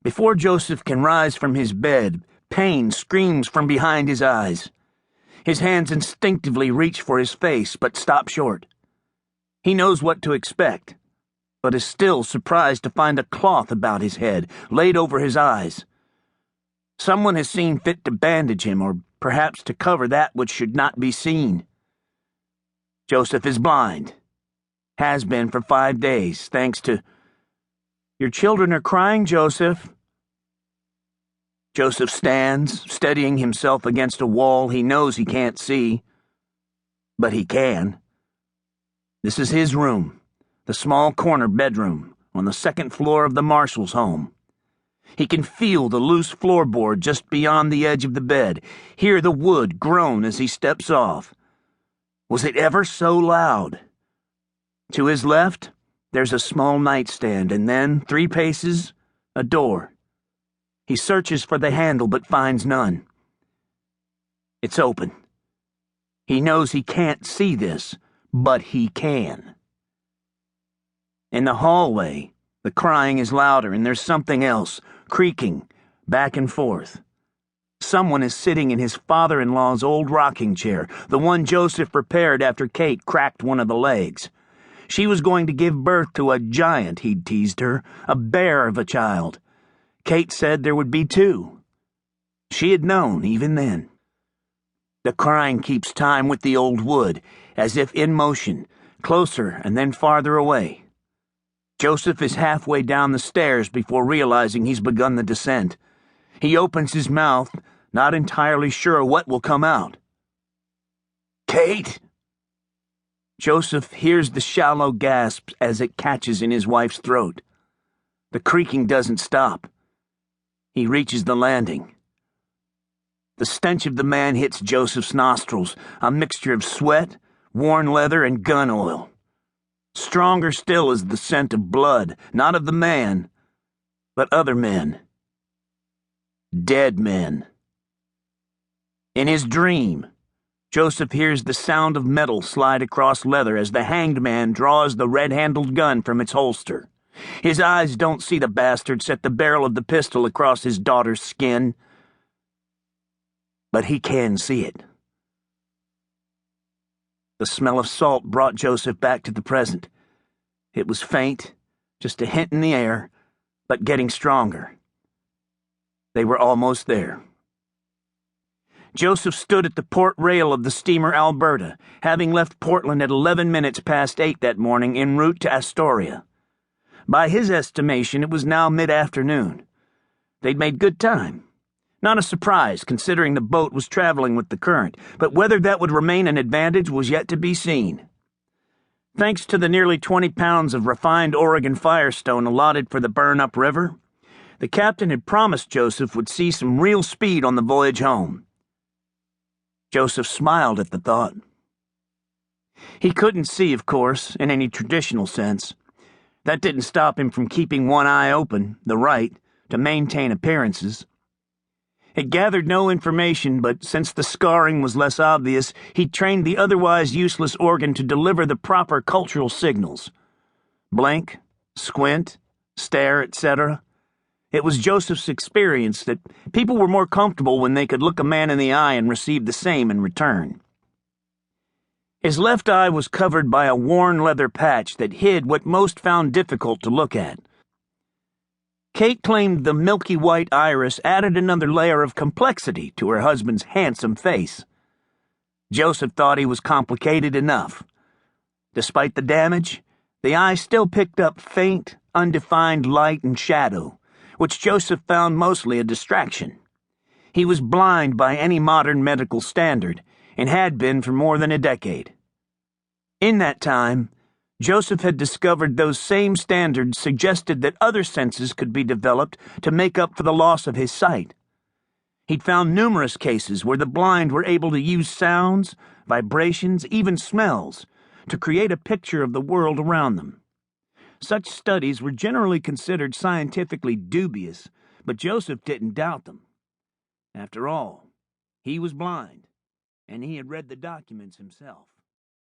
Before Joseph can rise from his bed, pain screams from behind his eyes. His hands instinctively reach for his face, but stop short. He knows what to expect, but is still surprised to find a cloth about his head, laid over his eyes. Someone has seen fit to bandage him, or perhaps to cover that which should not be seen. Joseph is blind. Has been for 5 days, thanks to... "Your children are crying, Joseph." Joseph stands, steadying himself against a wall he knows he can't see. But he can. This is his room, the small corner bedroom on the second floor of the marshal's home. He can feel the loose floorboard just beyond the edge of the bed, hear the wood groan as he steps off. Was it ever so loud? To his left, there's a small nightstand, and then, 3 paces, a door. He searches for the handle but finds none. It's open. He knows he can't see this, but he can. In the hallway, the crying is louder, and there's something else, creaking, back and forth. Someone is sitting in his father-in-law's old rocking chair, the one Joseph repaired after Kate cracked one of the legs. She was going to give birth to a giant, he'd teased her, a bear of a child. Kate said there would be 2. She had known even then. The crying keeps time with the old wood, as if in motion, closer and then farther away. Joseph is halfway down the stairs before realizing he's begun the descent. He opens his mouth, not entirely sure what will come out. "Kate!" Joseph hears the shallow gasp as it catches in his wife's throat. The creaking doesn't stop. He reaches the landing. The stench of the man hits Joseph's nostrils, a mixture of sweat, worn leather, and gun oil. Stronger still is the scent of blood, not of the man, but other men. Dead men. In his dream, Joseph hears the sound of metal slide across leather as the hanged man draws the red-handled gun from its holster. His eyes don't see the bastard set the barrel of the pistol across his daughter's skin, but he can see it. The smell of salt brought Joseph back to the present. It was faint, just a hint in the air, but getting stronger. They were almost there. Joseph stood at the port rail of the steamer Alberta, having left Portland at 11 minutes past 8 that morning en route to Astoria. By his estimation, it was now mid-afternoon. They'd made good time. Not a surprise, considering the boat was traveling with the current, but whether that would remain an advantage was yet to be seen. Thanks to the nearly 20 pounds of refined Oregon firestone allotted for the burn-up river, the captain had promised Joseph would see some real speed on the voyage home. Joseph smiled at the thought. He couldn't see, of course, in any traditional sense. That didn't stop him from keeping one eye open, the right, to maintain appearances. It gathered no information, but since the scarring was less obvious, he trained the otherwise useless organ to deliver the proper cultural signals. Blink, squint, stare, etc. It was Joseph's experience that people were more comfortable when they could look a man in the eye and receive the same in return. His left eye was covered by a worn leather patch that hid what most found difficult to look at. Kate claimed the milky white iris added another layer of complexity to her husband's handsome face. Joseph thought he was complicated enough. Despite the damage, the eye still picked up faint, undefined light and shadow, which Joseph found mostly a distraction. He was blind by any modern medical standard, and had been for more than a decade. In that time, Joseph had discovered those same standards suggested that other senses could be developed to make up for the loss of his sight. He'd found numerous cases where the blind were able to use sounds, vibrations, even smells, to create a picture of the world around them. Such studies were generally considered scientifically dubious, but Joseph didn't doubt them. After all, he was blind, and he had read the documents himself.